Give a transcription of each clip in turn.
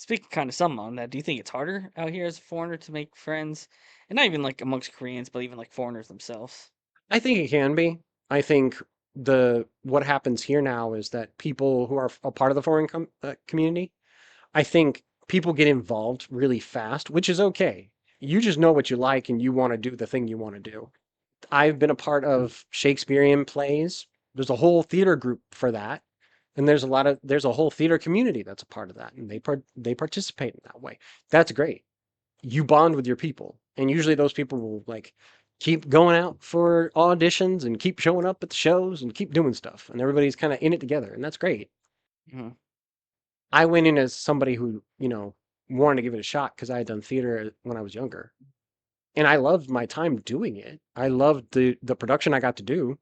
Speaking kind of some on that, do you think it's harder out here as a foreigner to make friends, and not even like amongst Koreans, but even like foreigners themselves? I think it can be. I think the what happens here now is that people who are a part of the foreign community, I think people get involved really fast, which is okay. You just know what you like and you want to do the thing you want to do. I've been a part of Shakespearean plays. There's a whole theater group for that. And there's a whole theater community that's a part of that, and they participate in that way. That's great. You bond with your people, and usually those people will like keep going out for auditions and keep showing up at the shows and keep doing stuff, and everybody's kind of in it together, and that's great. Mhm. I went in as somebody who, wanted to give it a shot because I had done theater when I was younger, and I loved my time doing it. I loved the production I got to do.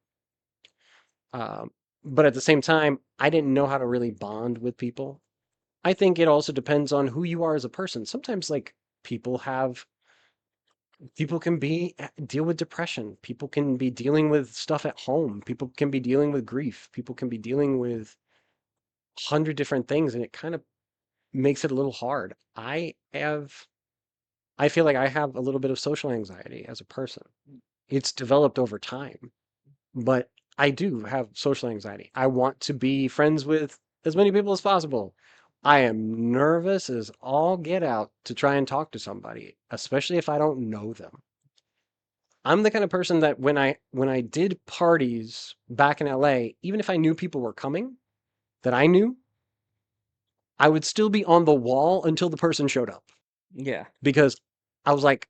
Um, but at the same time, I didn't know how to really bond with people. I think it also depends on who you are as a person. Sometimes like people have people can be deal with depression. People can be dealing with stuff at home. People can be dealing with grief. People can be dealing with 100 different things, and it kind of makes it a little hard. I feel like I have a little bit of social anxiety as a person. It's developed over time, but I do have social anxiety. I want to be friends with as many people as possible. I am nervous as all get out to try and talk to somebody, especially if I don't know them. I'm the kind of person that when I did parties back in LA, even if I knew people were coming that I knew, I would still be on the wall until the person showed up Yeah. because I was like,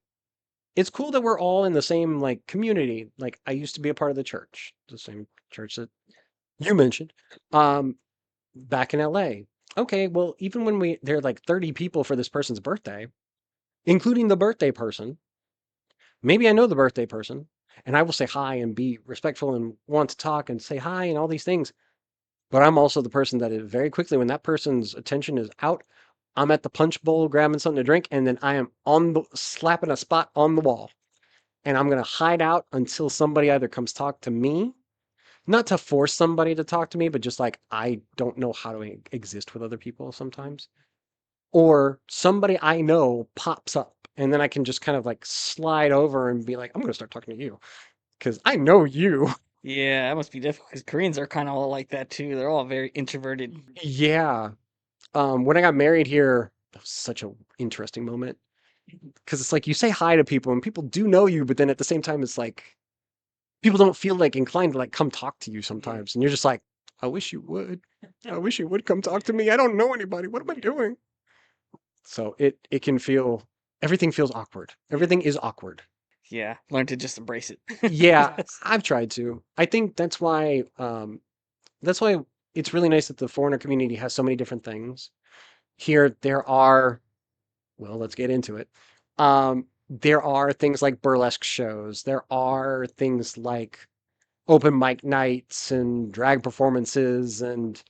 it's cool that we're all in the same like community. Like I used to be a part of the church, the same church that you mentioned, um, back in LA. Okay, well, even when there are like 30 people for this person's birthday, including the birthday person, maybe I know the birthday person, and I will say hi and be respectful and want to talk and say hi and all these things. But I'm also the person that is very quickly, when that person's attention is out, I'm at the punch bowl grabbing something to drink, and then I am on the slapping a spot on the wall. And I'm gonna hide out until somebody either comes talk to me, not to force somebody to talk to me, but just like I don't know how to exist with other people sometimes. Or somebody I know pops up, and then I can just kind of like slide over and be like, I'm gonna start talking to you because I know you. Yeah, that must be difficult because Koreans are kind of all like that too. They're all very introverted. Yeah. When I got married here, that was such an interesting moment because it's like you say hi to people and people do know you, but then at the same time, it's like people don't feel like inclined to like come talk to you Mhm. sometimes, and you're just like, I wish you would. I wish you would come talk to me. I don't know anybody. What am I doing? So it can feel everything feels awkward. Yeah. Everything is awkward. Yeah. Learn to just embrace it. Yeah, I've tried to. I think that's why it's really nice that the foreigner community has so many different things. Here there are, well, let's get into it. There are things like burlesque shows. There are things like open mic nights and drag performances and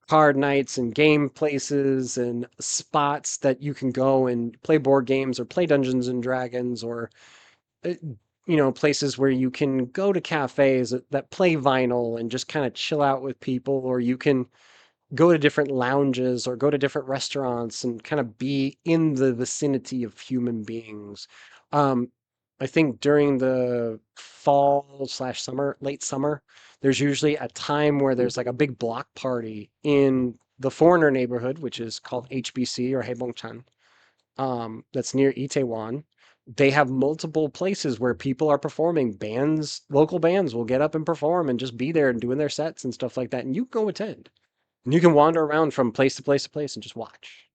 card nights and game places and spots that you can go and play board games or play Dungeons and Dragons or uh, places where you can go to cafes that play vinyl and just kind of chill out with people, or you can go to different lounges or go to different restaurants and kind of be in the vicinity of human beings. Um, I think during the fall slash summer, late summer, there's usually a time where there's like a big block party in the foreigner neighborhood, which is called HBC or Haebongchan, that's near Itaewon. They have multiple places where people are performing. Local bands will get up and perform and just be there and doing their sets and stuff like that. And you go attend. And you can wander around from place to place to place and just watch.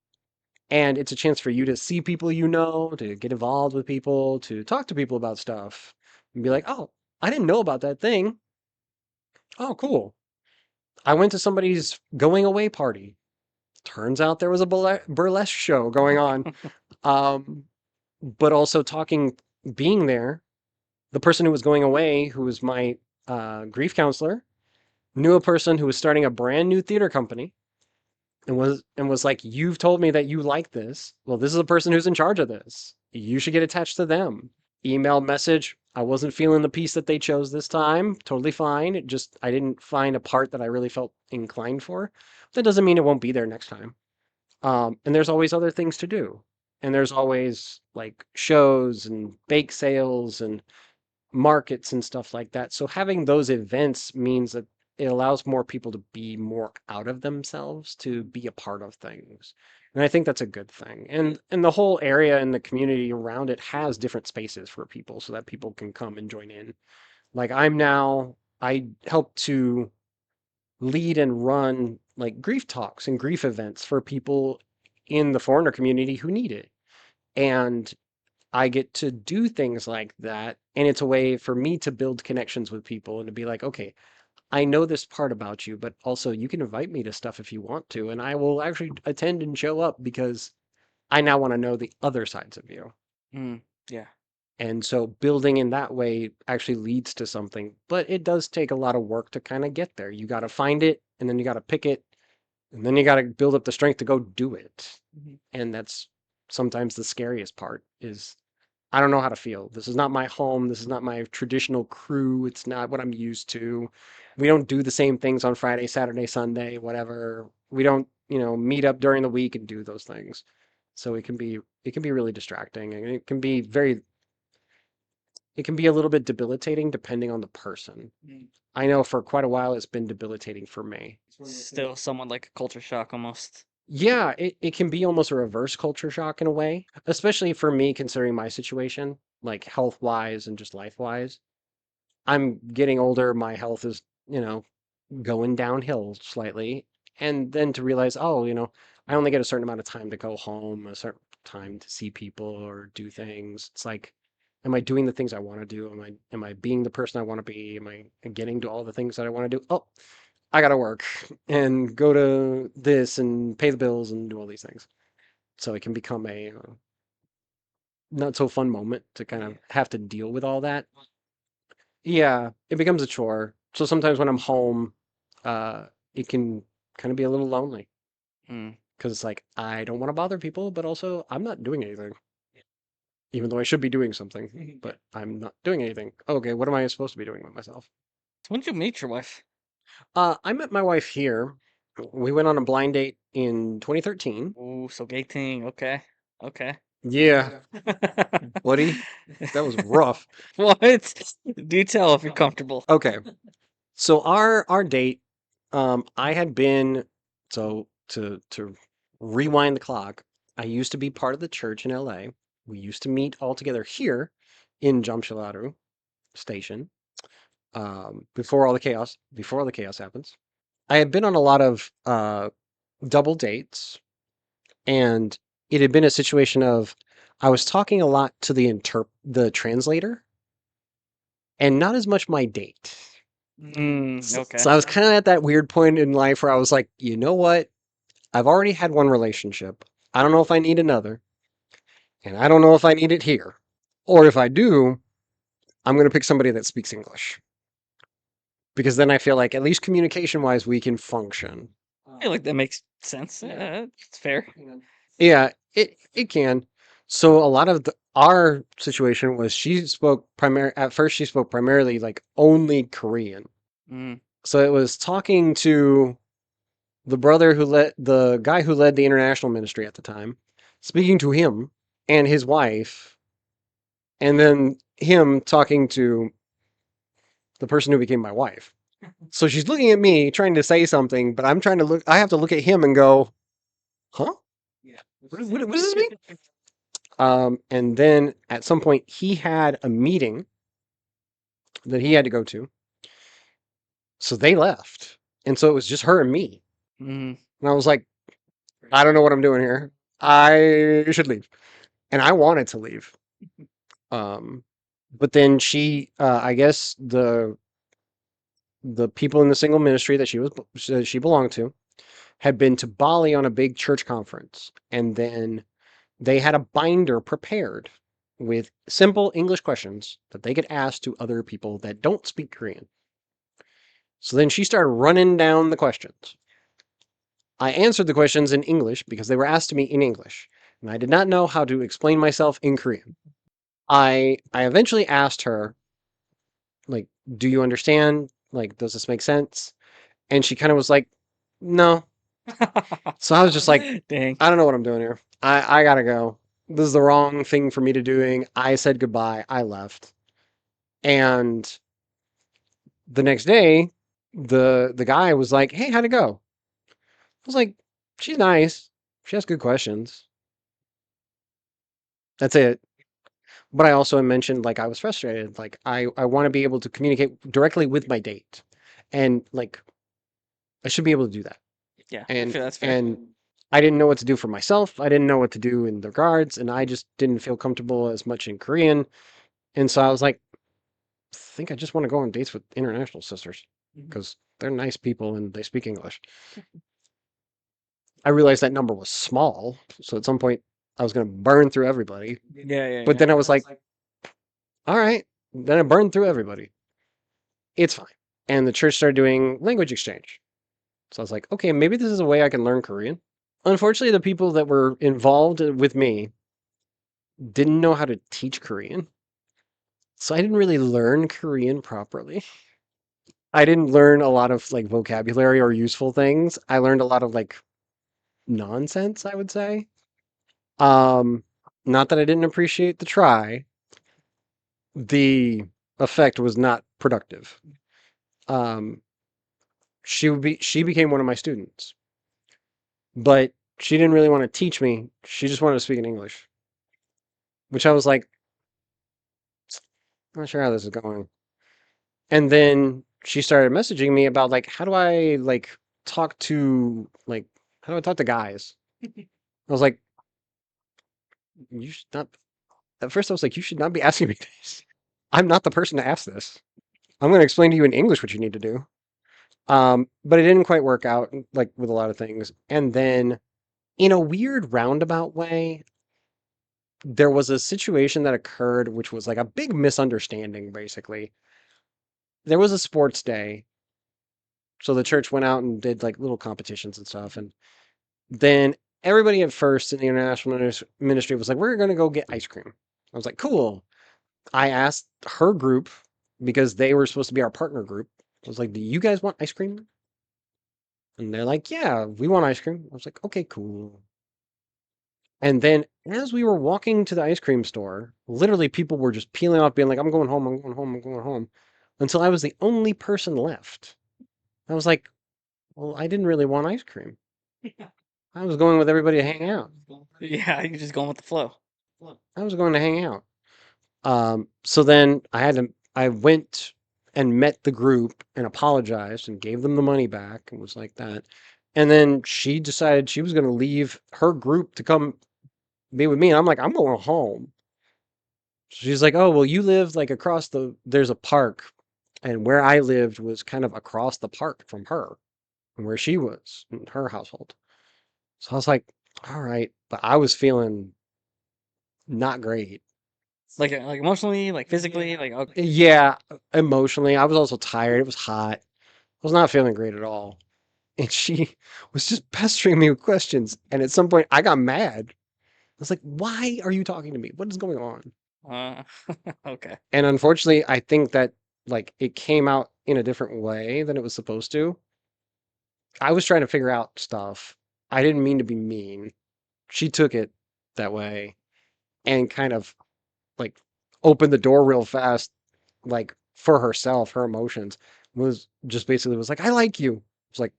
And it's a chance for you to see people you know, to get involved with people, to talk to people about stuff, and be like, oh, I didn't know about that thing. Oh, cool. I went to somebody's going away party. Turns out there was a burlesque show going on. Um, but also being there, the person who was going away, who was my grief counselor, knew a person who was starting a brand new theater company and was like, you've told me that you like this. Well, this is the person who's in charge of this. You should get attached to them. Email message. I wasn't feeling the piece that they chose this time. Totally fine. I didn't find a part that I really felt inclined for. That doesn't mean it won't be there next time. And there's always other things to do. And there's always like shows and bake sales and markets and stuff like that. So having those events means that it allows more people to be more out of themselves to be a part of things. And I think that's a good thing. And the whole area and the community around it has different spaces for people so that people can come and join in. Like I help to lead and run like grief talks and grief events for people in the foreigner community who need it. And I get to do things like that. And it's a way for me to build connections with people and to be like, okay, I know this part about you, but also you can invite me to stuff if you want to. And I will actually attend and show up because I now want to know the other sides of you. Mm, yeah. And so building in that way actually leads to something, but it does take a lot of work to kind of get there. You got to find it and then you got to pick it and then you got to build up the strength to go do it. Mhm. And that's sometimes the scariest part is I don't know how to feel. This is not my home. This is not my traditional crew. It's not what I'm used to. We don't do the same things on Friday, Saturday, Sunday, whatever. We don't, meet up during the week and do those things. So it can be really distracting and it can be a little bit debilitating depending on the person. Mm. I know for quite a while it's been debilitating for me. Still somewhat like a culture shock almost. Yeah, it can be almost a reverse culture shock in a way, especially for me considering my situation, like health wise and just life wise. I'm getting older, my health is, going downhill slightly. And then to realize, oh, I only get a certain amount of time to go home, a certain time to see people or do things. It's like, am I doing the things I want to do? Am I being the person I want to be? Am I getting to all the things that I want to do? Oh, I gotta work and go to this and pay the bills and do all these things. So it can become a not so fun moment to kind of have to deal with all that. Yeah, it becomes a chore. So sometimes when I'm home, uh, it can kind of be a little lonely Mm. because it's like I don't want to bother people, but also I'm not doing anything, even though I should be doing something, but I'm not doing anything. Okay, what am I supposed to be doing with myself? So when did you meet your wife? I met my wife here. We went on a blind date in 2013. Oh, so dating. Okay. Okay. Yeah, buddy, that was rough. What? Do tell if you're comfortable. Okay, so our date, I had been so to rewind the clock. I used to be part of the church in LA. We used to meet all together here in Jamshalaru station. Before all the chaos happens. I had been on a lot of double dates, and it had been a situation of I was talking a lot to the translator, and not as much my date. Mm, So, okay. so I was kind of at that weird point in life where I was like, you know what? I've already had one relationship. I don't know if I need another, and I don't know if I need it here. Or if I do, I'm going to pick somebody that speaks English because then I feel like at least communication wise we can function. I feel like that makes sense. It's fair. Yeah, it can. So a lot of our situation was at first she spoke primarily like only Korean. Mm, So it was talking to the guy who led the international ministry at the time, speaking to him and his wife, and then him talking to the person who became my wife. So she's looking at me trying to say something, but I have to look at him and go, huh? What does this mean? And then at some point he had a meeting that he had to go to. So they left. And so it was just her and me. mm, And I was like, I don't know what I'm doing here. I should leave. And I wanted to leave. Um, but then I guess the people in the single ministry that she belonged to had been to Bali on a big church conference, and then they had a binder prepared with simple English questions that they could ask to other people that don't speak Korean. So then she started running down the questions. I answered the questions in English because they were asked to me in English, and I did not know how to explain myself in Korean. I eventually asked her, like, do you understand? Like, does this make sense? And she kind of was like, no. So I was just like, Dang. I don't know what I'm doing here. I gotta go. This is the wrong thing for me to doing. I said goodbye. I left. And the next day, the guy was like, "Hey, how'd it go?" I was like, "She's nice. She has good questions." That's it. But I also mentioned like I was frustrated. Like I want to be able to communicate directly with my date, and like I should be able to do that. Yeah, I And feel that's fair. and I didn't know what to do for myself. I didn't know what to do in the regards, and I just didn't feel comfortable as much in Korean. And so I was like, I think I just want to go on dates with international sisters Mhm. because they're nice people and they speak English. I realized that number was small, so at some point I was going to burn through everybody. Yeah, yeah, But yeah. then I was like, all right, then I burned through everybody. It's fine. And the church started doing language exchange. So I was like, okay, maybe this is a way I can learn Korean. Unfortunately, the people that were involved with me didn't know how to teach Korean. So I didn't really learn Korean properly. I didn't learn a lot of like vocabulary or useful things. I learned a lot of like nonsense, I would say. Um, Not that I didn't appreciate the try. The effect was not productive. Um, she became one of my students, but she didn't really want to teach me. She just wanted to speak in English, which I was like, I'm not sure how this is going. And then she started messaging me about like how do I like talk to like how do I talk to guys? I was like, you should not. At first, I was like, you should not be asking me this. I'm not the person to ask this. I'm going to explain to you in English what you need to do. But it didn't quite work out, like with a lot of things. And then, in a weird roundabout way, there was a situation that occurred, which was like a big misunderstanding, basically. There was a sports day. So the church went out and did like little competitions and stuff. And then everybody at first in the international ministry was like, we're going to go get ice cream. I was like, cool. I asked her group because they were supposed to be our partner group. I was like, do you guys want ice cream? And they're like, yeah, we want ice cream. I was like, okay, cool. And then as we were walking to the ice cream store, literally people were just peeling off, being like, I'm going home, I'm going home, I'm going home, until I was the only person left. I was like, well, I didn't really want ice cream. I was going with everybody to hang out. Yeah, you're just going with the flow. I was going to hang out. So then I went and met the group and apologized and gave them the money back and was like that. And then she decided she was going to leave her group to come be with me. And I'm like, I'm going home. She's like, oh, well, you live like there's a park. And where I lived was kind of across the park from her and where she was in her household. So I was like, all right. But I was feeling not great. Like emotionally, like physically, like okay. Yeah, emotionally. I was also tired. It was hot. I was not feeling great at all. And she was just pestering me with questions. And at some point, I got mad. I was like, why are you talking to me? What is going on? Uh, okay. And unfortunately, I think that like it came out in a different way than it was supposed to. I was trying to figure out stuff. I didn't mean to be mean. She took it that way and kind of like opened the door real fast, like for herself, her emotions was just basically was like, I like you. It's like,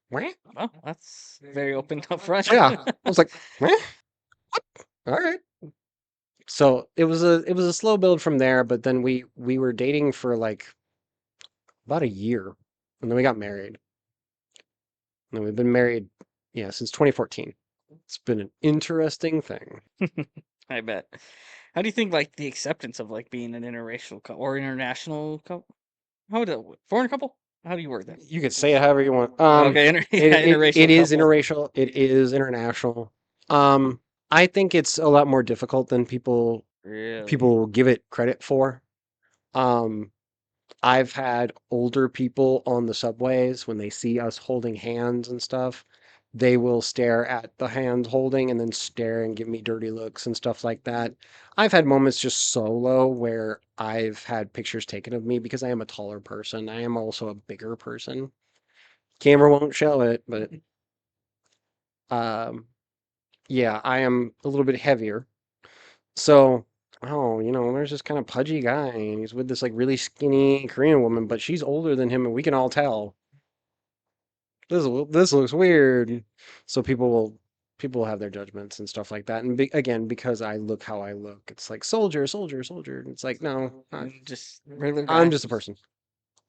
what? Well, that's very open up front. Yeah. I was like, eh, all right. So it was a slow build from there, but then we were dating for like about a year, and then we got married. And we've been married, yeah, since 2014. It's been an interesting thing. I bet. How do you think like the acceptance of like being an interracial or international couple? How would it foreign couple? How do you word that? You could say it however you want. Okay, yeah, It interracial is couple. interracial. It is international. I think it's a lot more difficult than Really? people give it credit for. Um, I've had older people on the subways when they see us holding hands and stuff, they will stare at the hand holding and then stare and give me dirty looks and stuff like that. I've had moments just solo where I've had pictures taken of me because I am a taller person. I am also a bigger person. Camera won't show it, but Um, yeah, I am a little bit heavier. So, oh, there's this kind of pudgy guy, and he's with this like really skinny Korean woman, but she's older than him, and we can all tell this looks weird. So people will have their judgments and stuff like that. And again, because I look how I look, it's like soldier, soldier, soldier. And it's like, no, Just regular I'm guy. just a person.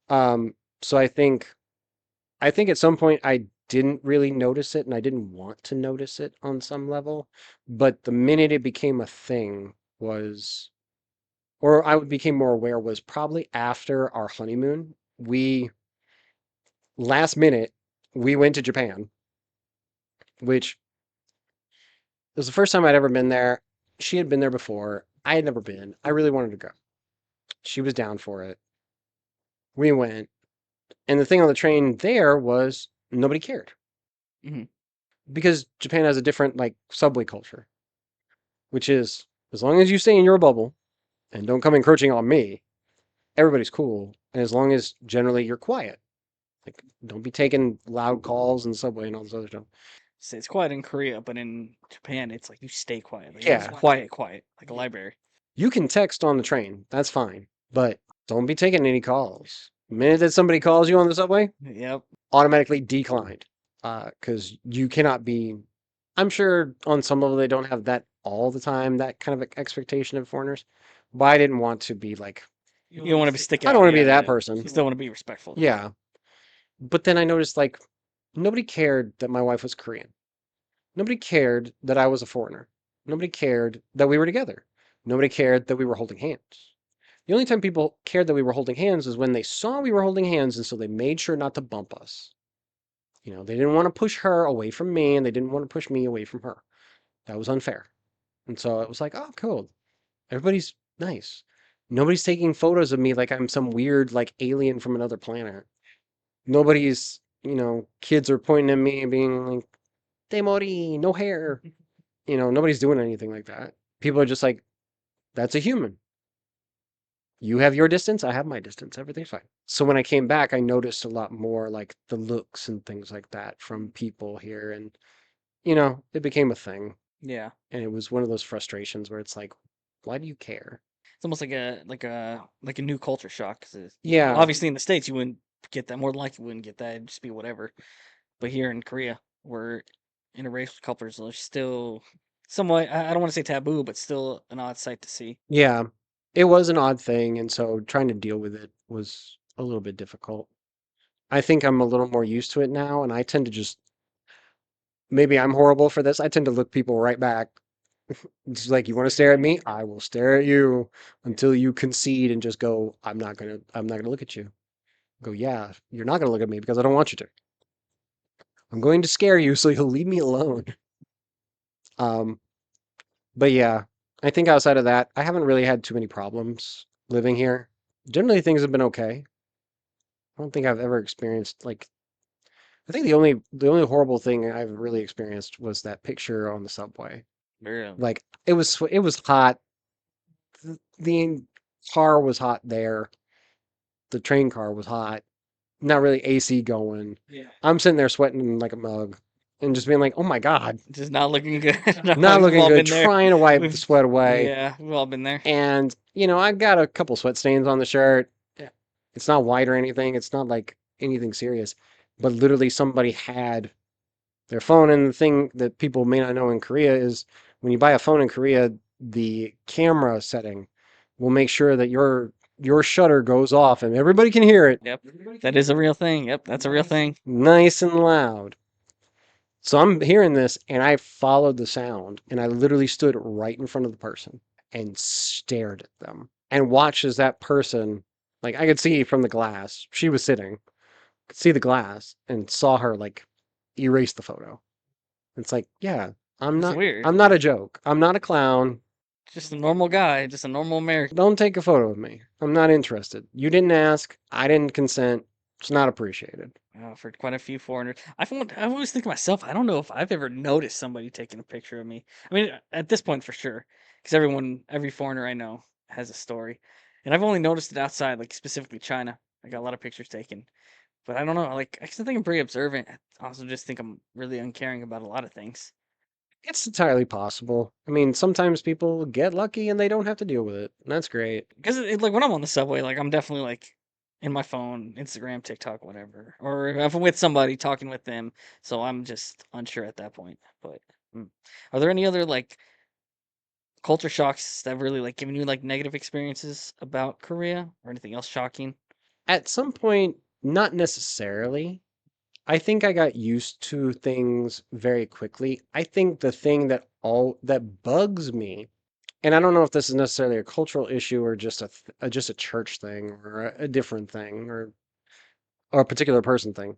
So I think at some point I didn't really notice it and I didn't want to notice it on some level. But the minute it became a thing was, or I became more aware was probably after our honeymoon. Last minute, we went to Japan, which was the first time I'd ever been there. She had been there before. I had never been. I really wanted to go. She was down for it. We went. And the thing on the train there was nobody cared Hmm. because Japan has a different like subway culture, which is as long as you stay in your bubble and don't come encroaching on me, everybody's cool. And as long as generally you're quiet, like don't be taking loud calls in the subway and all this other stuff. So it's quiet in Korea, but in Japan, it's like you stay quiet. Like it's Yeah, quiet, quiet, like a library. you can text on the train. That's fine. But don't be taking any calls. The minute that somebody calls you on the subway, Yep. automatically declined. Because you cannot be. I'm sure on some level they don't have that all the time, that kind of expectation of foreigners. But I didn't want to be like, You don't want to be stick I don't out. want to be Yeah, that yeah. person. You still want to be respectful. Yeah. But then I noticed like nobody cared that my wife was Korean. Nobody cared that I was a foreigner. Nobody cared that we were together. Nobody cared that we were holding hands. The only time people cared that we were holding hands is when they saw we were holding hands, and so they made sure not to bump us. They didn't want to push her away from me, and they didn't want to push me away from her. That was unfair. And so it was like, oh, cool. Everybody's nice. Nobody's taking photos of me like I'm some weird, like, alien from another planet. Nobody's, kids are pointing at me and being like, Demori, no hair. Nobody's doing anything like that. People are just like, that's a human. You have your distance, I have my distance. Everything's fine. So when I came back, I noticed a lot more like the looks and things like that from people here. And, it became a thing. Yeah. And it was one of those frustrations where it's like, why do you care? It's almost like a new culture shock. 'Cause Yeah, obviously in the States you wouldn't get that. More than likely you wouldn't get that. It'd just be whatever. But here in Korea, where interracial couples are still somewhat, I don't want to say taboo, but still an odd sight to see. yeah. It was an odd thing. And so trying to deal with it was a little bit difficult. I think I'm a little more used to it now. And I tend to just, maybe I'm horrible for this. I tend to look people right back. It's like, you want to stare at me? I will stare at you until you concede and just go, I'm not gonna look at you. Go, yeah, you're not gonna look at me because I don't want you to. I'm going to scare you so you'll leave me alone. Um, but yeah, I think outside of that, I haven't really had too many problems living here. Generally, things have been okay. I don't think I've ever experienced like I think the only horrible thing I've really experienced was that picture on the subway. Really. Like it was hot. The car was hot there. The train car was hot. Not really AC going. Yeah. I'm sitting there sweating like a mug and just being like, "Oh my God." Just not looking good. No, Not we've looking all good, been there. trying to wipe the We've sweat away. Yeah, we've all been there. And, I got a couple sweat stains on the shirt. Yeah. It's not white or anything. It's not like anything serious. But literally somebody had their phone. And the thing that people may not know in Korea is when you buy a phone in Korea, the camera setting will make sure that your shutter goes off and everybody can hear it Yep, that is a real thing. Yep, that's a real thing. nice and loud. So I'm hearing this and I followed the sound and I literally stood right in front of the person and stared at them and watched as that person, like I could see from the glass, she was sitting, could see the glass and saw her like erase the photo. It's like, yeah, I'm It's not weird. I'm not a joke. I'm not a clown. Just a normal guy, just a normal American. Don't take a photo of me. I'm not interested. You didn't ask. I didn't consent. It's not appreciated. For quite a few foreigners, I always think to myself, I don't know if I've ever noticed somebody taking a picture of me. I mean, at this point for sure, because every foreigner I know has a story, and I've only noticed it outside, like specifically China. I got a lot of pictures taken, But I don't know. Like I still think I'm pretty observant. I also just think I'm really uncaring about a lot of things. It's entirely possible. I mean, sometimes people get lucky and they don't have to deal with it. And that's great. Because like when I'm on the subway, like I'm definitely like in my phone, Instagram, TikTok, whatever. Or if I'm with somebody talking with them, so I'm just unsure at that point. But are there any other like culture shocks that have really like given you like negative experiences about Korea or anything else shocking? At some point, not necessarily. I think I got used to things very quickly. I think the thing that bugs me, and I don't know if this is necessarily a cultural issue or just just a church thing or a different thing or a particular person thing,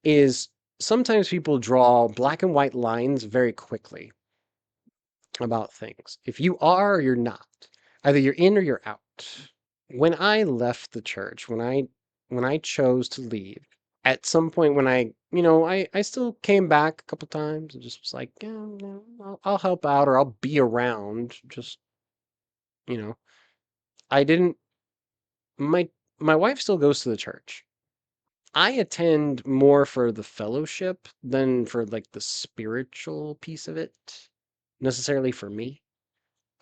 is sometimes people draw black and white lines very quickly about things. If you are or you're not, either you're in or you're out. When I left the church, when I chose to leave, at some point when I still came back a couple times and just was like, yeah, no, I'll help out or I'll be around. Just, you know, I didn't, my, my wife still goes to the church. I attend more for the fellowship than for like the spiritual piece of it, necessarily for me.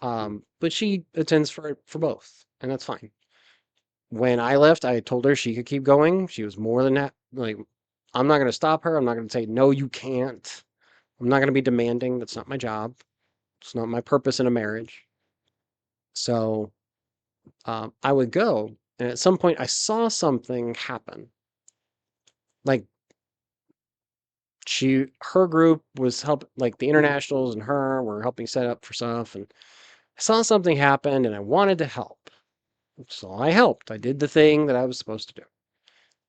But she attends for both, and that's fine. When I left, I told her she could keep going. She was more than that. Like, I'm not going to stop her. I'm not going to say, no, you can't. I'm not going to be demanding. That's not my job. It's not my purpose in a marriage. So I would go. And at some point, I saw something happen. Like, her group was like the internationals and her were helping set up for stuff. And I saw something happen and I wanted to help. So I helped. I did the thing that I was supposed to do.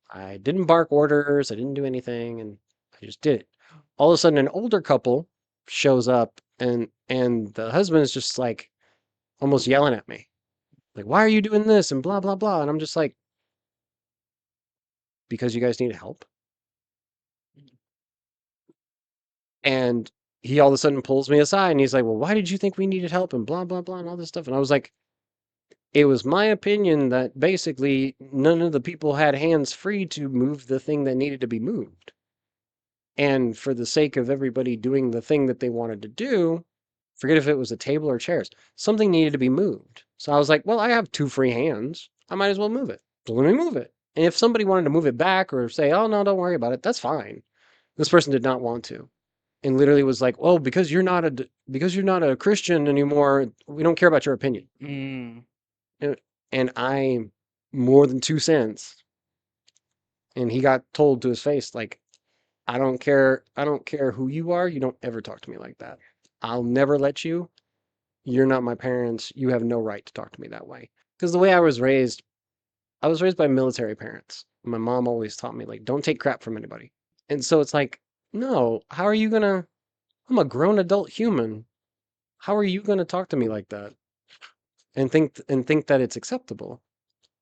I didn't bark orders, I didn't do anything, and I just did it. All of a sudden, an older couple shows up, and the husband is just like almost yelling at me, like, "Why are you doing this?" and blah blah blah. And I'm just like, "Because you guys need help." And he all of a sudden pulls me aside, and he's like, "Well, why did you think we needed help?" and blah blah blah and all this stuff. And I was like, "It was my opinion that basically none of the people had hands free to move the thing that needed to be moved." And for the sake of everybody doing the thing that they wanted to do, forget if it was a table or chairs, something needed to be moved. So I was like, well, I have two free hands. I might as well move it. So let me move it. And if somebody wanted to move it back or say, oh, no, don't worry about it, that's fine. This person did not want to. And literally was like, well, because you're not a Christian anymore, we don't care about your opinion. Mm. And I more than 2 cents. And he got told to his face, like, I don't care who you are. You don't ever talk to me like that. I'll never let you. You're not my parents. You have no right to talk to me that way. Because the way I was raised by military parents. My mom always taught me, like, don't take crap from anybody. And so it's like, no, how are you gonna? I'm a grown adult human. How are you gonna talk to me like that and think that it's acceptable?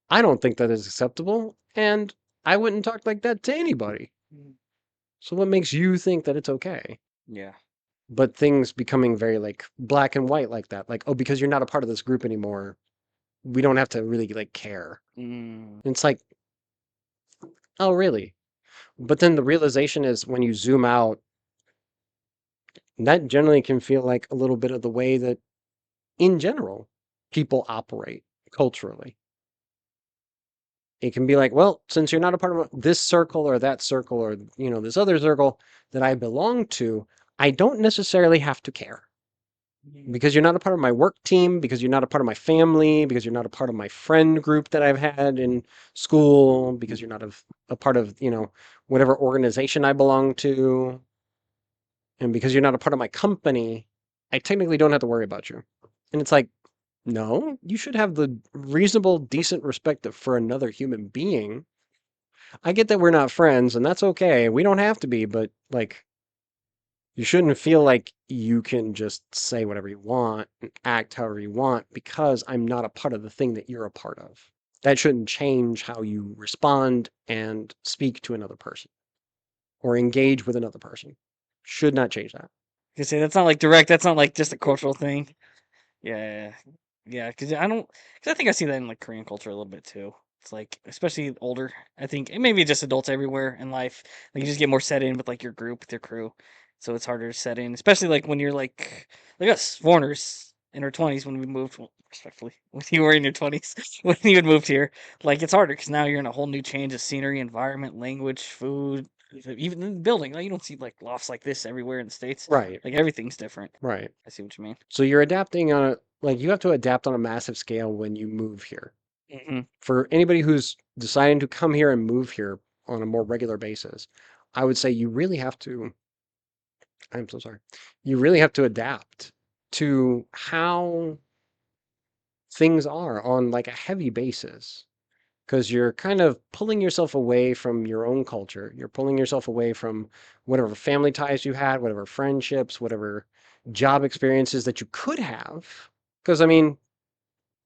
I don't think that is acceptable, and I wouldn't talk like that to anybody. Mm. So what makes you think that it's okay? Yeah. But things becoming very like black and white like that, like, oh, because you're not a part of this group anymore, we don't have to really like care. Mm. And it's like, oh, really? But then the realization is when you zoom out, that generally can feel like a little bit of the way that, in general, people operate culturally. It can be like, well, since you're not a part of this circle or that circle or, this other circle that I belong to, I don't necessarily have to care. Mm. Because you're not a part of my work team, because you're not a part of my family, because you're not a part of my friend group that I've had in school, because you're not a part of, whatever organization I belong to, and because you're not a part of my company, I technically don't have to worry about you. And it's like, no, you should have the reasonable, decent respect for another human being. I get that we're not friends, and that's okay. We don't have to be, but like, you shouldn't feel like you can just say whatever you want and act however you want because I'm not a part of the thing that you're a part of. That shouldn't change how you respond and speak to another person or engage with another person. Should not change that. You say that's not like direct. That's not like just a cultural thing. Yeah. Yeah. Because I don't. Because I think I see that in like Korean culture a little bit too. It's like, especially older. I think, and maybe just adults everywhere in life. Like you just get more set in with like your group, with your crew, so it's harder to set in. Especially like when you're like us foreigners in our 20s when we moved. Well, respectfully, when you were in your 20s when you had moved here, like it's harder because now you're in a whole new change of scenery, environment, language, food, even in the building. Like you don't see like lofts like this everywhere in the states. Right, Like everything's different. right. I see what you mean. So you're adapting on a like you have to adapt on a massive scale when you move here. Hmm. For anybody who's deciding to come here and move here on a more regular basis, I would say you really have to, I'm so sorry, you really have to adapt to how things are on like a heavy basis because you're kind of pulling yourself away from your own culture. You're pulling yourself away from whatever family ties you had, whatever friendships, whatever job experiences that you could have. Because I mean,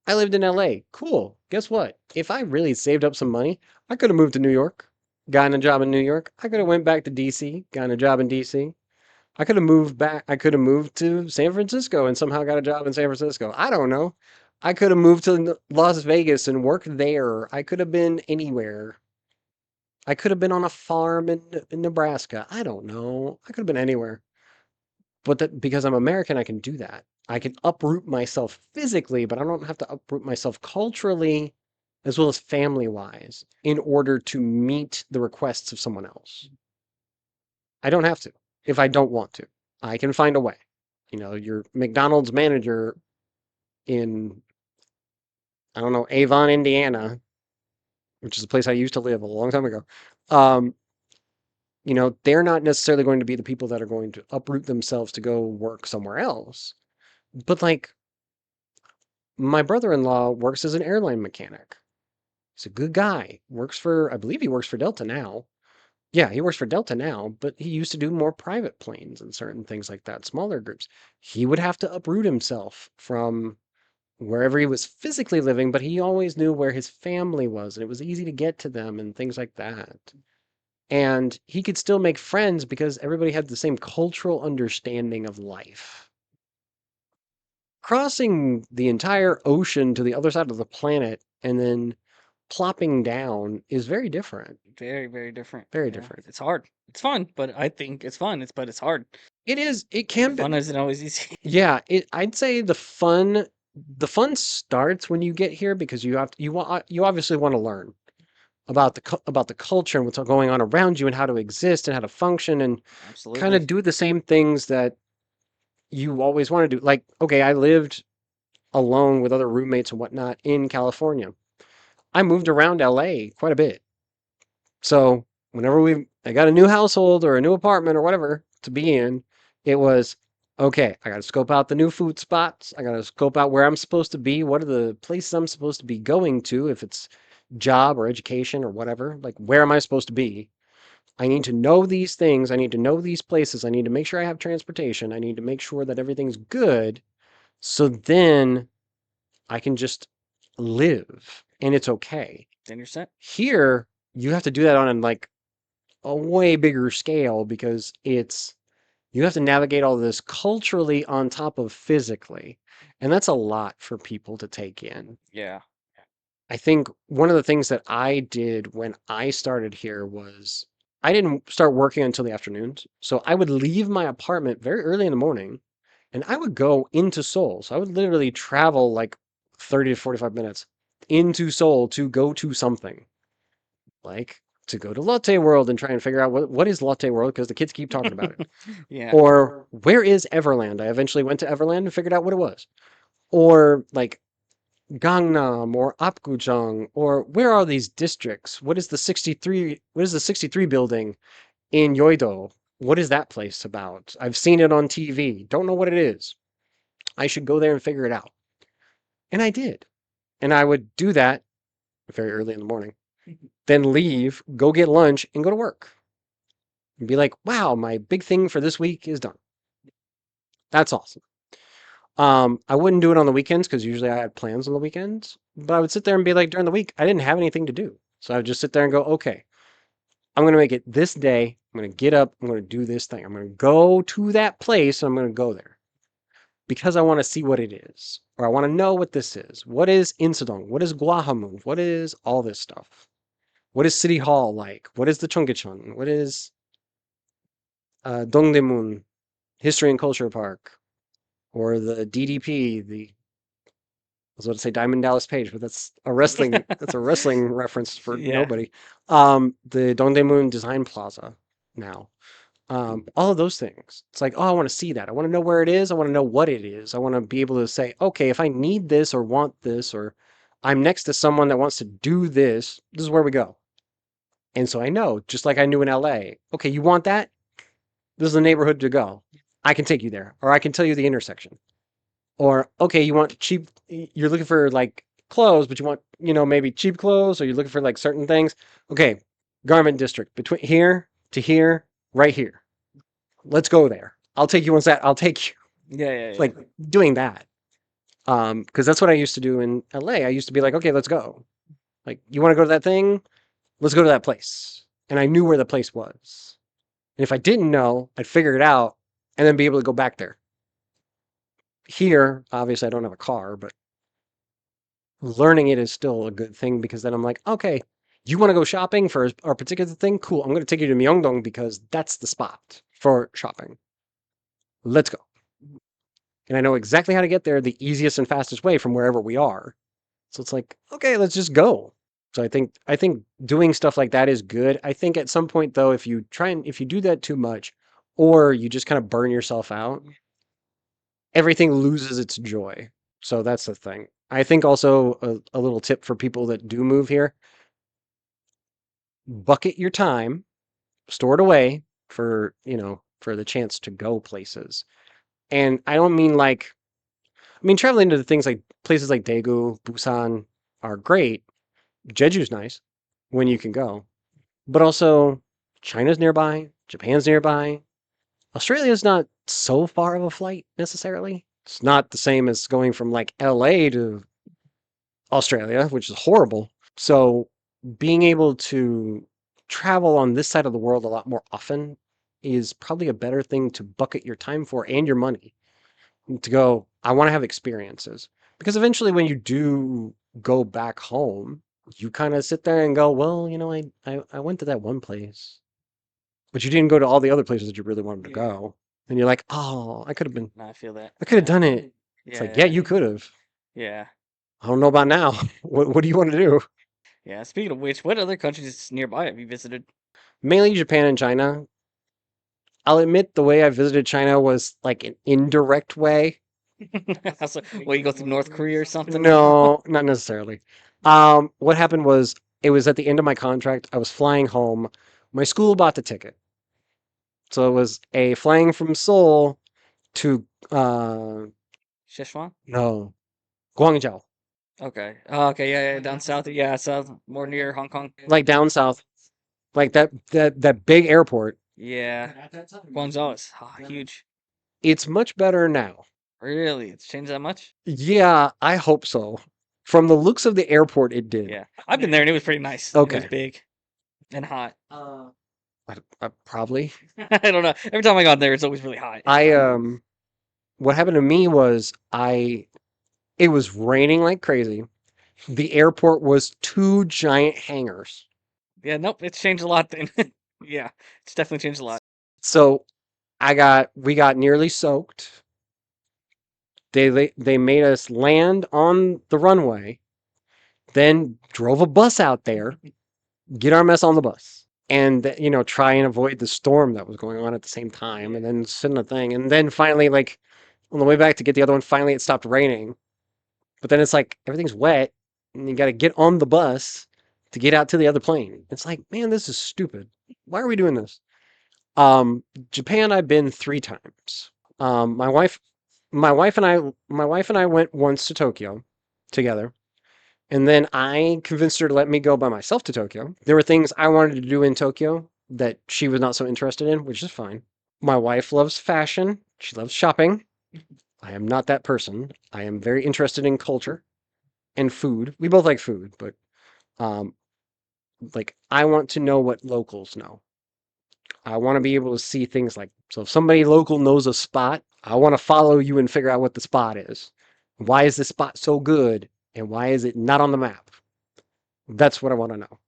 I lived in LA. Cool. Guess what? If I really saved up some money, I could have moved to New York, gotten a job in New York. I could have went back to DC, gotten a job in DC. I could have moved back. I could have moved to San Francisco and somehow got a job in San Francisco. I don't know. I could have moved to Las Vegas and worked there. I could have been anywhere. I could have been on a farm in Nebraska. I don't know. I could have been anywhere. But that because I'm American, I can do that. I can uproot myself physically, but I don't have to uproot myself culturally as well as family wise in order to meet the requests of someone else. I don't have to if I don't want to. I can find a way. You know, your McDonald's manager in, I don't know, Avon, Indiana, which is a place I used to live a long time ago. Um, you know, they're not necessarily going to be the people that are going to uproot themselves to go work somewhere else. But like my brother-in-law works as an airline mechanic. He's a good guy. Works for, I believe he works for Delta now. Yeah, he works for Delta now, but he used to do more private planes and certain things like that, smaller groups. He would have to uproot himself from wherever he was physically living, but he always knew where his family was, and it was easy to get to them and things like that. And he could still make friends because everybody had the same cultural understanding of life. Crossing the entire ocean to the other side of the planet and then plopping down is very different. Very, very different. Very Yeah, different. it's hard. It's fun, but I think it's fun. But it's hard. It is, it can be. Fun isn't always easy. Yeah, I'd say the fun starts when you get here because you obviously want to learn about about the culture and what's going on around you and how to exist and how to function and kind Absolutely. of do the same things that you always want to do. Like, okay, I lived alone with other roommates and whatnot in California. I moved around LA quite a bit. So whenever I got a new household or a new apartment or whatever to be in, it was okay. I got to scope out the new food spots. I got to scope out where I'm supposed to be. What are the places I'm supposed to be going to if it's job or education or whatever? Like, where am I supposed to be? I need to know these things. I need to know these places. I need to make sure I have transportation. I need to make sure that everything's good. So then I can just live and it's okay. Then you're set. Here, you have to do that on like a way bigger scale because you have to navigate all this culturally on top of physically. And that's a lot for people to take in. Yeah. I think one of the things that I did when I started here was I didn't start working until the afternoons. So I would leave my apartment very early in the morning and I would go into Seoul. So I would literally travel like 30 to 45 minutes into Seoul to go to something like to go to Latte World and try and figure out what is Latte World because the kids keep talking about it. Yeah. Or where is Everland? I eventually went to Everland and figured out what it was. Or like Gangnam or Apgujeong or where are these districts? What is the 63 building in Yoido? What is that place about? I've seen it on TV. Don't know what it is. I should go there and figure it out. And I did. And I would do that very early in the morning, then leave, go get lunch, and go to work. And be like, wow, my big thing for this week is done. That's awesome. I wouldn't do it on the weekends because usually I had plans on the weekends, but I would sit there and be like, during the week, I didn't have anything to do. So I would just sit there and go, okay, I'm going to make it this day. I'm going to get up. I'm going to do this thing. I'm going to go to that place and I'm going to go there because I want to see what it is, or I want to know what this is. What is Insadong? What is Gwahamon? What is all this stuff? What is City Hall like? What is the Chonggicheon? What is Dongdaemun History and Culture Park? Or the DDP, the I was about to say Diamond Dallas Page, but that's a wrestling reference for Yeah. nobody. The Dongdaemun Design Plaza now. All of those things. It's like, oh, I want to see that. I want to know where it is. I want to know what it is. I want to be able to say, okay, if I need this or want this, or I'm next to someone that wants to do this, this is where we go. And so I know, just like I knew in LA, okay, you want that? This is the neighborhood to go. I can take you there, or I can tell you the intersection. Or, okay, you want cheap, you're looking for like clothes, but you want, maybe cheap clothes, or you're looking for like certain things. Okay, garment district between here to here, right here. Let's go there. I'll take you on that. I'll take you Yeah, yeah, yeah. like doing that. Because that's what I used to do in LA. I used to be like, okay, let's go. Like, you want to go to that thing? Let's go to that place. And I knew where the place was. And if I didn't know, I'd figure it out and then be able to go back there. Here, obviously, I don't have a car, but learning it is still a good thing because then I'm like, okay, you want to go shopping for a particular thing? Cool. I'm going to take you to Myeongdong because that's the spot for shopping. Let's go. And I know exactly how to get there the easiest and fastest way from wherever we are. So it's like, okay, let's just go. So I think doing stuff like that is good. I think at some point though, if you do that too much, or you just kind of burn yourself out, everything loses its joy. So that's the thing. I think also a little tip for people that do move here, bucket your time, store it away for the chance to go places. And I don't mean like traveling to the things like places like Daegu, Busan are great. Jeju's nice when you can go, but also China's nearby, Japan's nearby. Australia's not so far of a flight necessarily. It's not the same as going from like LA to Australia, which is horrible. So being able to travel on this side of the world a lot more often is probably a better thing to bucket your time for and your money to go, I want to have experiences. Because eventually, when you do go back home, you kind of sit there and go, well, I went to that one place, but you didn't go to all the other places that you really wanted to Yeah. go. And you're like, oh, No, I feel that. I could have Yeah. done it. It's like, yeah, Yeah. you could have. Yeah. I don't know about now. What do you want to do? Yeah. Speaking of which, what other countries nearby have you visited? Mainly Japan and China. I'll admit the way I visited China was like an indirect way. So, well, you go through North Korea or something? No, not necessarily. What happened was it was at the end of my contract. I was flying home. My school bought the ticket. So it was a flying from Seoul to Sichuan? no, Guangzhou. Okay. Oh, okay. Yeah, yeah. Down south. Yeah, south, more near Hong Kong. Like down south. Like that big airport. Yeah. Guangzhou is huge. It's much better now. Really? It's changed that much? Yeah, I hope so. From the looks of the airport, it did. Yeah. I've been there and it was pretty nice. It was Okay. big and hot. Probably. I don't know. Every time I got there, it's always really hot. What happened to me was it was raining like crazy. The airport was two giant hangars. Yeah, nope. It's changed a lot then. Yeah, it's definitely changed a lot. So we got nearly soaked. They made us land on the runway, then drove a bus out there, get our mess on the bus, and try and avoid the storm that was going on at the same time, and then sit in a thing, and then finally like on the way back to get the other one, finally it stopped raining. But then it's like everything's wet, and you got to get on the bus to get out to the other plane. It's like, man, this is stupid. Why are we doing this? Um, Japan, I've been 3 times. Um, my wife, my wife and I went once to Tokyo together, and then I convinced her to let me go by myself to Tokyo. There were things I wanted to do in Tokyo that she was not so interested in, which is fine. My wife loves fashion. She loves shopping. I am not that person. I am very interested in culture and food. We both like food, but um, like I want to know what locals know. I want to be able to see things like so if somebody local knows a spot, I want to follow you and figure out what the spot is. Why is this spot so good? And why is it not on the map? That's what I want to know.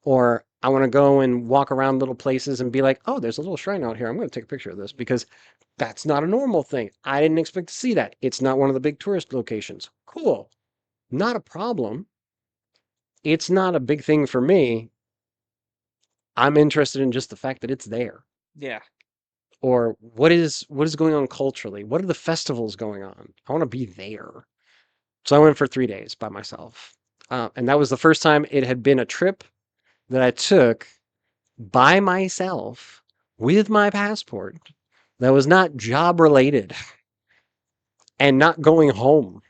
Or I want to go and walk around little places and be like, oh, there's a little shrine out here. I'm going to take a picture of this because that's not a normal thing. I didn't expect to see that. It's not one of the big tourist locations. Cool. Not a problem. It's not a big thing for me. I'm interested in just the fact that it's there. Yeah. Or what is going on culturally? What are the festivals going on? I want to be there. So I went for 3 days by myself. And that was the first time it had been a trip that I took by myself with my passport that was not job related and not going home.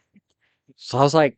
So I was like,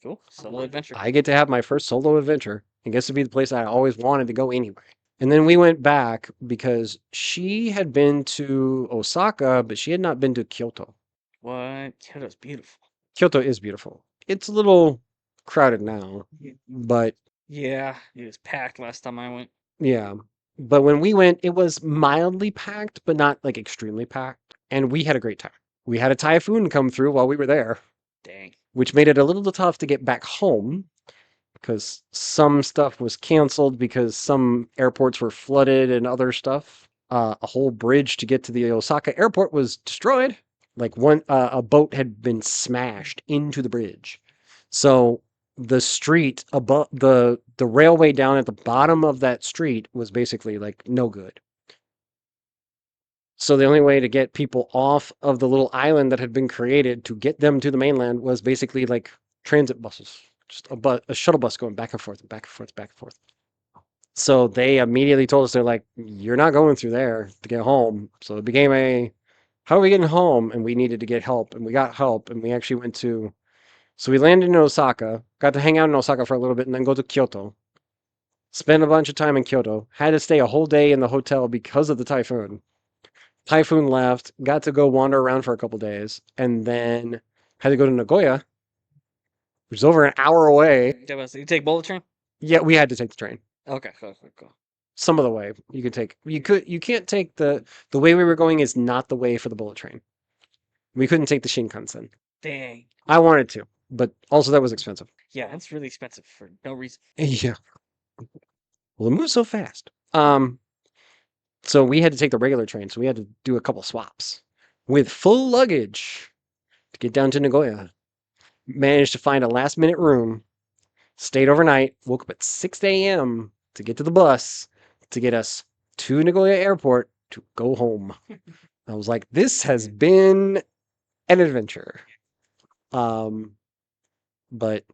Cool. Solo adventure. I get to have my first solo adventure. It gets to be the place I always wanted to go anyway. And then we went back because she had been to Osaka, but she had not been to Kyoto. What? Kyoto's beautiful. Kyoto is beautiful. It's a little crowded now, but Yeah, it was packed last time I went. yeah. But when we went, it was mildly packed, but not like extremely packed. And we had a great time. We had a typhoon come through while we were there, Dang. which made it a little tough to get back home because some stuff was canceled because some airports were flooded and other stuff. A whole bridge to get to the Osaka airport was destroyed. Like a boat had been smashed into the bridge. So the street above the railway down at the bottom of that street was basically like no good. So the only way to get people off of the little island that had been created to get them to the mainland was basically like transit buses, just a shuttle bus going back and forth and back and forth, back and forth. So they immediately told us, they're like, you're not going through there to get home. So it became a, how are we getting home? And we needed to get help, and we got help, and we actually went to, so we landed in Osaka, got to hang out in Osaka for a little bit, and then go to Kyoto. Spent a bunch of time in Kyoto. Had to stay a whole day in the hotel because of the typhoon. Typhoon left, got to go wander around for a couple days, and then had to go to Nagoya, which is over an hour away. You take bullet train? Yeah, we had to take the train. Okay, cool, cool, cool. Some of the way you can't take the way we were going is not the way for the bullet train. We couldn't take the Shinkansen. Dang. I wanted to, but also that was expensive. Yeah, that's really expensive for no reason. Yeah. Well, it moves so fast. So we had to take the regular train, so we had to do a couple swaps with full luggage to get down to Nagoya. Managed to find a last minute room, stayed overnight, woke up at 6 a.m. to get to the bus to get us to Nagoya Airport to go home. I was like, this has been an adventure. But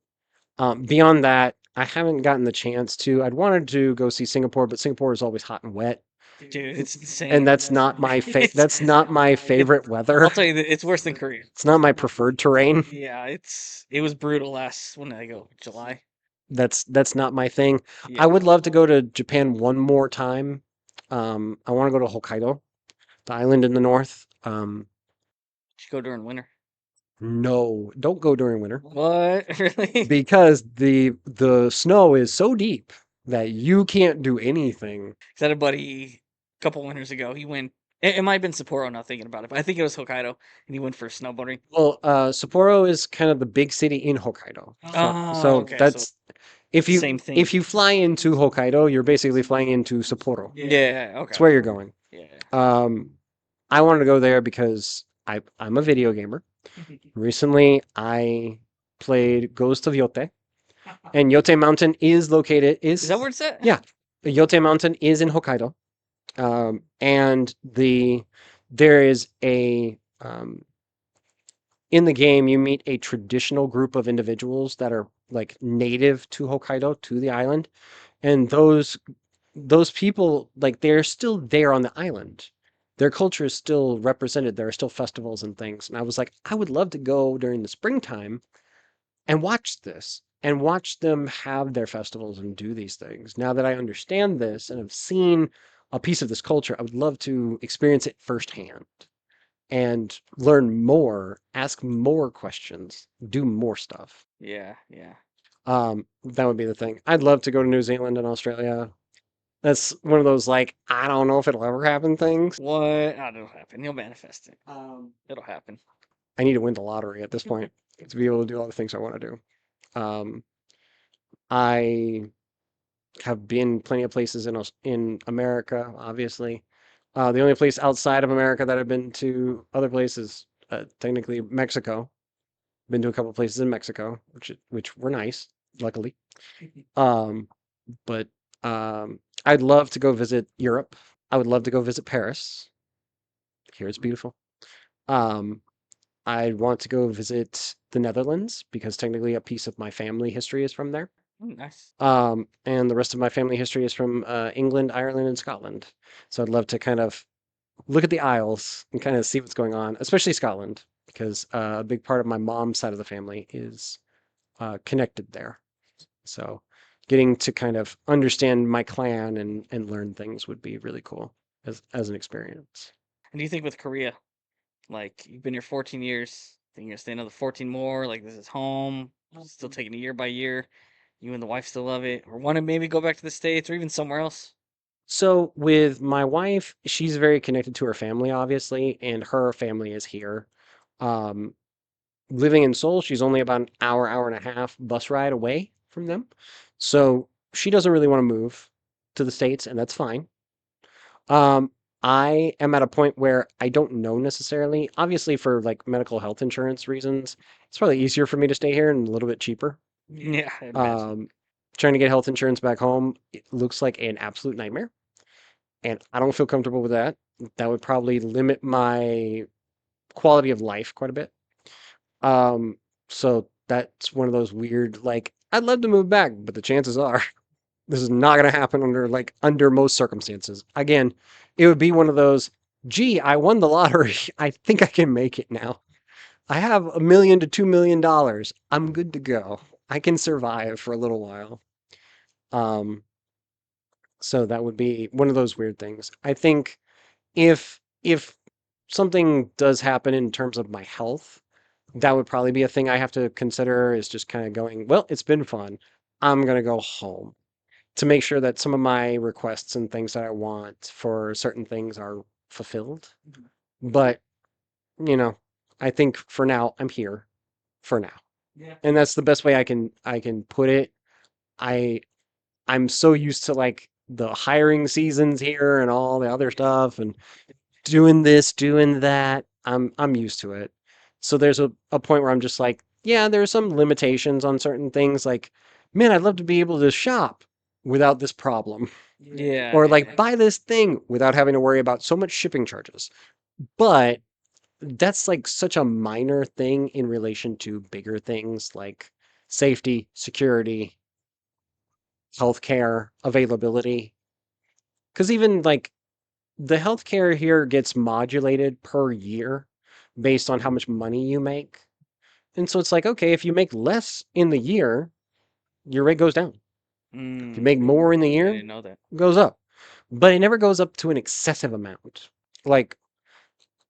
beyond that, I haven't gotten the chance to. I'd wanted to go see Singapore, but Singapore is always hot and wet, Dude, it's insane. and that's not my that's not my favorite weather. I'll tell you that it's worse than Korea. It's not my preferred terrain. Yeah, it was brutal last, when did I go? July? That's not my thing. Yeah. I would love to go to Japan one more time. I want to go to Hokkaido, the island in the north. Should go during winter. No, don't go during winter What? Really? because the snow is so deep that you can't do anything. 'Cause I had a buddy a couple winters ago. He went. It might have been Sapporo. Not thinking about it, but I think it was Hokkaido, and he went for snowboarding. Well, Sapporo is kind of the big city in Hokkaido. So Okay, so that's if you same thing. if you fly into Hokkaido, you're basically flying into Sapporo. Yeah. Okay. That's where you're going. Yeah. I wanted to go there because I'm a video gamer. Recently, I played Ghost of Yote, and Yote Mountain is located Is that where it's at? Yeah, Yote Mountain is in Hokkaido, and there is a in the game you meet a traditional group of individuals that are like native to Hokkaido, to the island, and those people, like, they're still there on the island. Their culture is still represented. There are still festivals and things. And I was like, I would love to go during the springtime and watch this and watch them have their festivals and do these things. Now that I understand this and have seen a piece of this culture, I would love to experience it firsthand and learn more, ask more questions, do more stuff. Yeah. Yeah. That would be the thing. I'd love to go to New Zealand and Australia. That's one of those like I don't know if it'll ever happen things. What? Oh, it'll happen. You'll manifest it. Um, It'll happen. I need to win the lottery at this point to be able to do all the things I want to do. I have been plenty of places in America, obviously. The only place outside of America that I've been to other places, technically Mexico. Been to a couple places in Mexico, which were nice, luckily. Um, but I'd love to go visit Europe. I would love to go visit Paris. Here it's beautiful. Um, I'd want to go visit the Netherlands because technically a piece of my family history is from there. Nice. And the rest of my family history is from England, Ireland, and Scotland. So I'd love to kind of look at the Isles and kind of see what's going on, especially Scotland, because a big part of my mom's side of the family is connected there. So getting to kind of understand my clan and learn things would be really cool as an experience. And do you think with Korea, like you've been here 14 years, think you're gonna stay another 14 more? Like this is home, still taking it year by year. You and the wife still love it, or want to maybe go back to the States or even somewhere else? So with my wife, she's very connected to her family, obviously, and her family is here. Um, Living in Seoul, she's only about an hour, hour and a half bus ride away from them. So she doesn't really want to move to the States, and that's fine. Um, I am at a point where I don't know necessarily. Obviously, for like medical health insurance reasons, it's probably easier for me to stay here and a little bit cheaper. Yeah, I'd imagine. Um, Trying to get health insurance back home, it looks like an absolute nightmare, and I don't feel comfortable with that. That would probably limit my quality of life quite a bit. Um, so that's one of those weird, like, I'd love to move back, but the chances are this is not going to happen under most circumstances. Again, it would be one of those, gee, I won the lottery. I think I can make it now. I have $1 million to $2 million. I'm good to go. I can survive for a little while. Um, so that would be one of those weird things. I think if something does happen in terms of my health, that would probably be a thing I have to consider is just kind of going, well, it's been fun. I'm gonna go home to make sure that some of my requests and things that I want for certain things are fulfilled. But, you know, I think for now I'm here for now. Yeah. And that's the best way I can put it. I I'm so used to like the hiring seasons here and all the other stuff and doing this, doing that. I'm used to it. So there's a point where I'm just like, yeah, there's some limitations on certain things. Like, man, I'd love to be able to shop without this problem. Yeah, Or yeah, like yeah. buy this thing without having to worry about so much shipping charges. But that's like such a minor thing in relation to bigger things like safety, security, healthcare, availability. Because even like the healthcare here gets modulated per year based on how much money you make. And so it's like, okay, if you make less in the year, your rate goes down. If you Mm, make more in the I year, didn't know that. it goes up. But it never goes up to an excessive amount. Like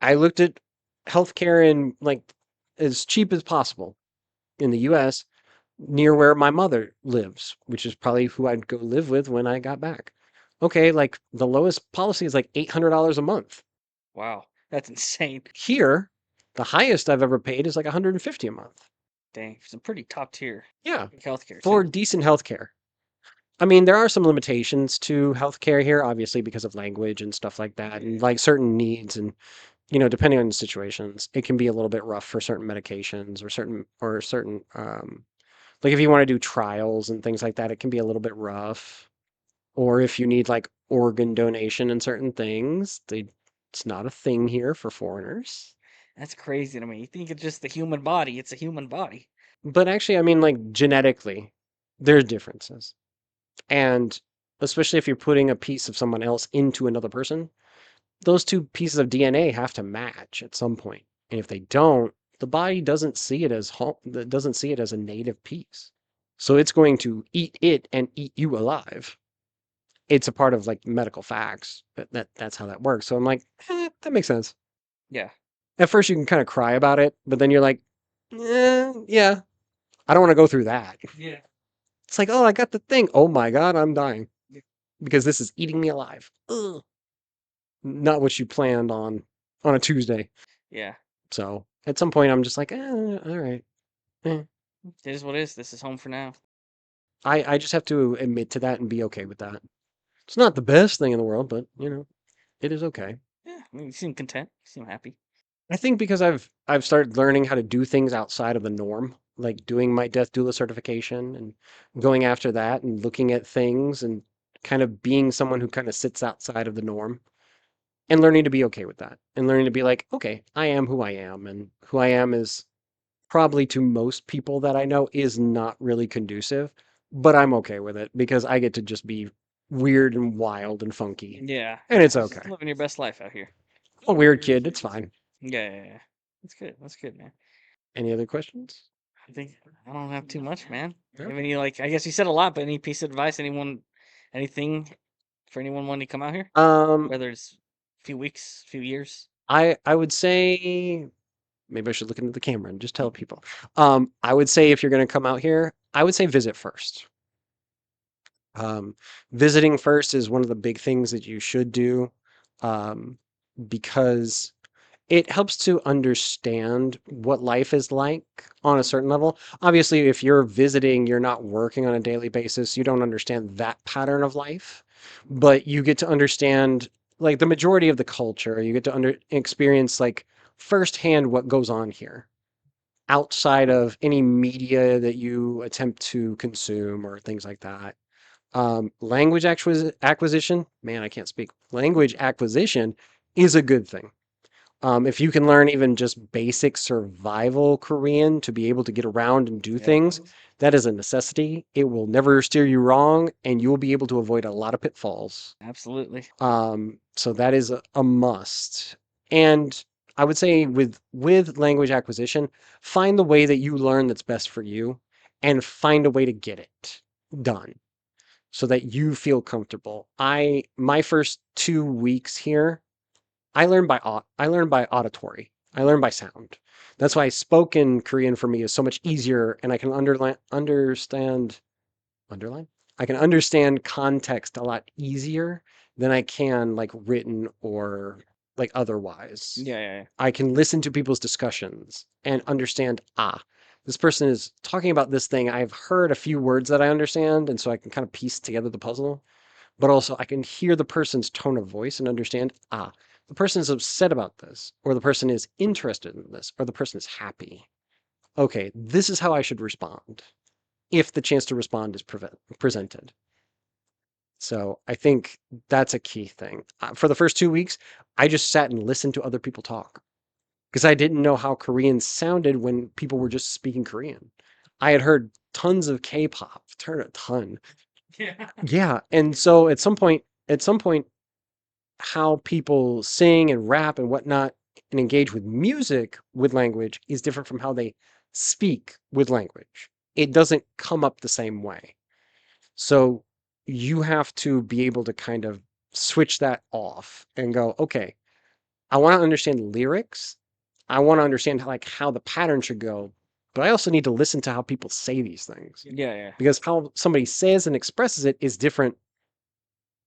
I looked at healthcare in like as cheap as possible in the US near where my mother lives, which is probably who I'd go live with when I got back. Okay, like the lowest policy is like $800 a month. Wow, that's insane. Here, the highest I've ever paid is like 150 a month. Dang, some pretty top tier Yeah, healthcare for too. decent healthcare. I mean, there are some limitations to healthcare here, obviously because of language and stuff like that, and like certain needs and depending on the situations, it can be a little bit rough for certain medications or certain like if you want to do trials and things like that, it can be a little bit rough. Or if you need like organ donation and certain things, it's not a thing here for foreigners. That's crazy to me. You think it's just the human body? It's a human body. But actually, I mean, like genetically, there's differences. And especially if you're putting a piece of someone else into another person, those two pieces of DNA have to match at some point. And if they don't, the body doesn't see it as doesn't see it as a native piece. So it's going to eat it and eat you alive. It's a part of like medical facts that's how that works. So I'm like, that makes sense. Yeah. At first you can kind of cry about it, but then you're like, yeah, I don't want to go through that. Yeah. It's like, oh, I got the thing. Oh my God, I'm dying. because this is eating me alive. Ugh. Not what you planned on a Tuesday. Yeah. So at some point, I'm just like, all right. Eh. It is what it is. This is home for now. I just have to admit to that and be okay with that. It's not the best thing in the world, but it is okay. Yeah. I mean, you seem content. You seem happy. I think because I've started learning how to do things outside of the norm, like doing my death doula certification and going after that and looking at things and kind of being someone who kind of sits outside of the norm and learning to be okay with that and learning to be like, okay, I am who I am, and who I am is probably to most people that I know is not really conducive, but I'm okay with it because I get to just be weird and wild and funky, Yeah. and it's Just okay. living your best life out here. I'm a weird kid, it's fine. Yeah. Yeah. Yeah. That's good. That's good, man. Any other questions? I think I don't have too much, man. No? I mean, you like, I guess you said a lot, but any piece of advice, anyone, anything for anyone wanting to come out here, Um, whether it's a few weeks, few years. I would say maybe I should look into the camera and just tell people. I would say if you're going to come out here, I would say visit first. Um, Visiting first is one of the big things that you should do, um, because it helps to understand what life is like on a certain level. Obviously, if you're visiting, you're not working on a daily basis, you don't understand that pattern of life, but you get to understand like the majority of the culture. You get to experience like firsthand what goes on here outside of any media that you attempt to consume or things like that. Language acquisition, man, I can't speak. Language acquisition is a good thing. If you can learn even just basic survival Korean to be able to get around and do Yeah. things, that is a necessity. It will never steer you wrong, and you will be able to avoid a lot of pitfalls. Absolutely. So that is a must. And I would say with language acquisition, find the way that you learn that's best for you, and find a way to get it done so that you feel comfortable. My first 2 weeks here, I learned by auditory. I learned by sound. That's why spoken Korean for me is so much easier, and I can underline. I can understand context a lot easier than I can like written or like otherwise. Yeah. Yeah. I can listen to people's discussions and understand, this person is talking about this thing. I've heard a few words that I understand, and so I can kind of piece together the puzzle. But also, I can hear the person's tone of voice and understand, the person is upset about this, or the person is interested in this, or the person is happy. Okay, this is how I should respond if the chance to respond is presented. So I think that's a key thing. For the first 2 weeks, I just sat and listened to other people talk because I didn't know how Korean sounded when people were just speaking Korean. I had heard tons of K-pop, turn a ton. Yeah. Yeah, and so at some point, how people sing and rap and whatnot and engage with music with language is different from how they speak with language. It doesn't come up the same way. So you have to be able to kind of switch that off and go, okay, I want to understand lyrics. I want to understand how the pattern should go, but I also need to listen to how people say these things Yeah. Yeah. because how somebody says and expresses it is different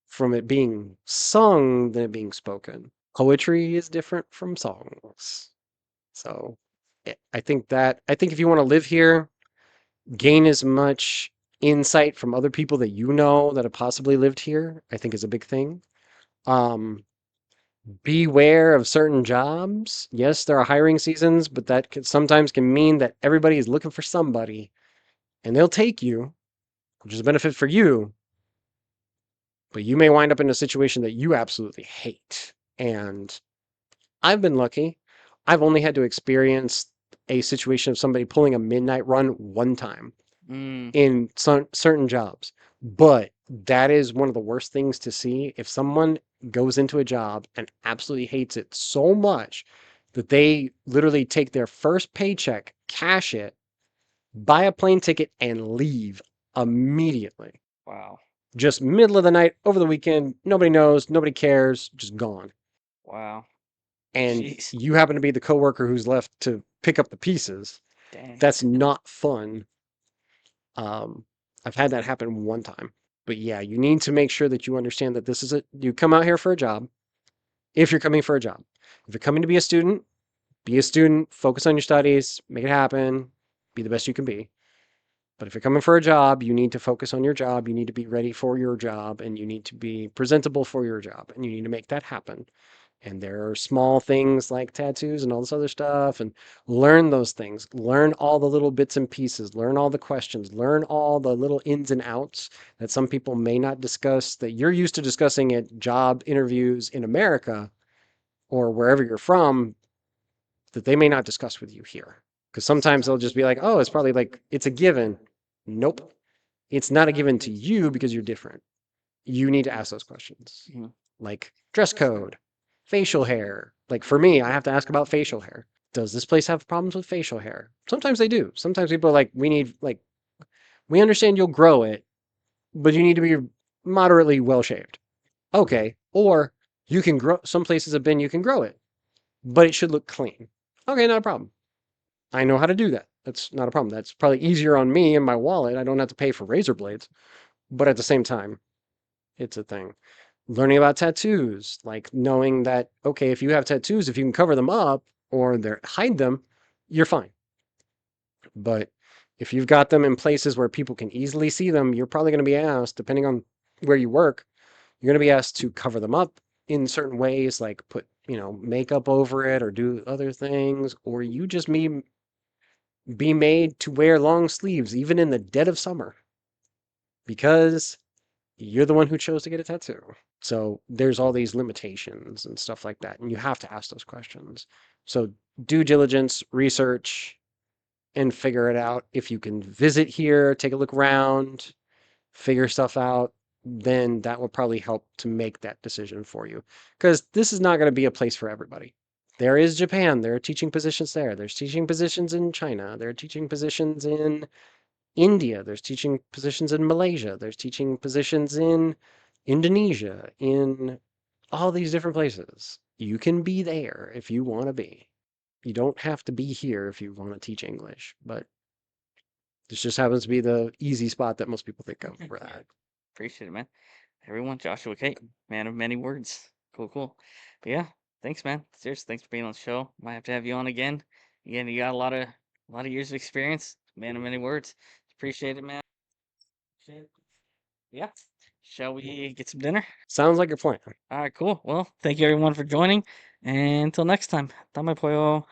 from it being sung than it being spoken. Poetry is different from songs. So I think if you want to live here, gain as much insight from other people that you know that have possibly lived here, I think is a big thing. Um, Beware of certain jobs. Yes, there are hiring seasons, but that sometimes can mean that everybody is looking for somebody and they'll take you, which is a benefit for you, but you may wind up in a situation that you absolutely hate. And I've been lucky. I've only had to experience a situation of somebody pulling a midnight run one time Mm. in certain jobs. But that is one of the worst things to see. If someone goes into a job and absolutely hates it so much that they literally take their first paycheck, cash it, buy a plane ticket, and leave immediately. Wow. Just middle of the night, over the weekend, nobody knows, nobody cares, just gone. Wow. And Jeez. you happen to be the coworker who's left to pick up the pieces. Dang. That's not fun. I've had that happen one time. But yeah, you need to make sure that you understand that this is you come out here for a job. If you're coming for a job, if you're coming to be a student, focus on your studies, make it happen, be the best you can be. But if you're coming for a job, you need to focus on your job. You need to be ready for your job and you need to be presentable for your job and you need to make that happen. And there are small things like tattoos and all this other stuff and learn those things. Learn all the little bits and pieces, learn all the questions, learn all the little ins and outs that some people may not discuss that you're used to discussing at job interviews in America or wherever you're from that they may not discuss with you here. Because sometimes they'll just be like, oh, it's probably like, it's a given. Nope. It's not a given to you because you're different. You need to ask those questions. Mhm. Like dress code, facial hair. Like for me, I have to ask about facial hair. Does this place have problems with facial hair? Sometimes they do. Sometimes people are like, we understand you'll grow it, but you need to be moderately well shaved. Okay. Or you can grow, some places have been, you can grow it, but it should look clean. Okay, not a problem. I know how to do that. That's not a problem. That's probably easier on me and my wallet. I don't have to pay for razor blades, but at the same time, it's a thing. Learning about tattoos, like knowing that, okay, if you have tattoos, if you can cover them up or hide them, you're fine. But if you've got them in places where people can easily see them, you're probably going to be asked, depending on where you work, you're going to be asked to cover them up in certain ways, like put, makeup over it or do other things, or you just be made to wear long sleeves even in the dead of summer because you're the one who chose to get a tattoo. So there's all these limitations and stuff like that. And you have to ask those questions. So due diligence, research, and figure it out. If you can visit here, take a look around, figure stuff out, then that will probably help to make that decision for you. Because this is not going to be a place for everybody. There is Japan. There are teaching positions there. There's teaching positions in China. There are teaching positions in India. There's teaching positions in Malaysia. There's teaching positions in Indonesia, in all these different places. You can be there if you want to be. You don't have to be here if you want to teach English, but this just happens to be the easy spot that most people think of for that. Appreciate it, man. Everyone, Joshua K, man of many words. Cool, cool. But yeah, thanks, man. Seriously, thanks for being on the show. Might have to have you on again. Again, you got a lot of years of experience. Man of many words. Appreciate it, man. Appreciate it. Yeah. Shall we get some dinner? Sounds like a plan. All right, cool. Well, thank you everyone for joining. And until next time. Tama po.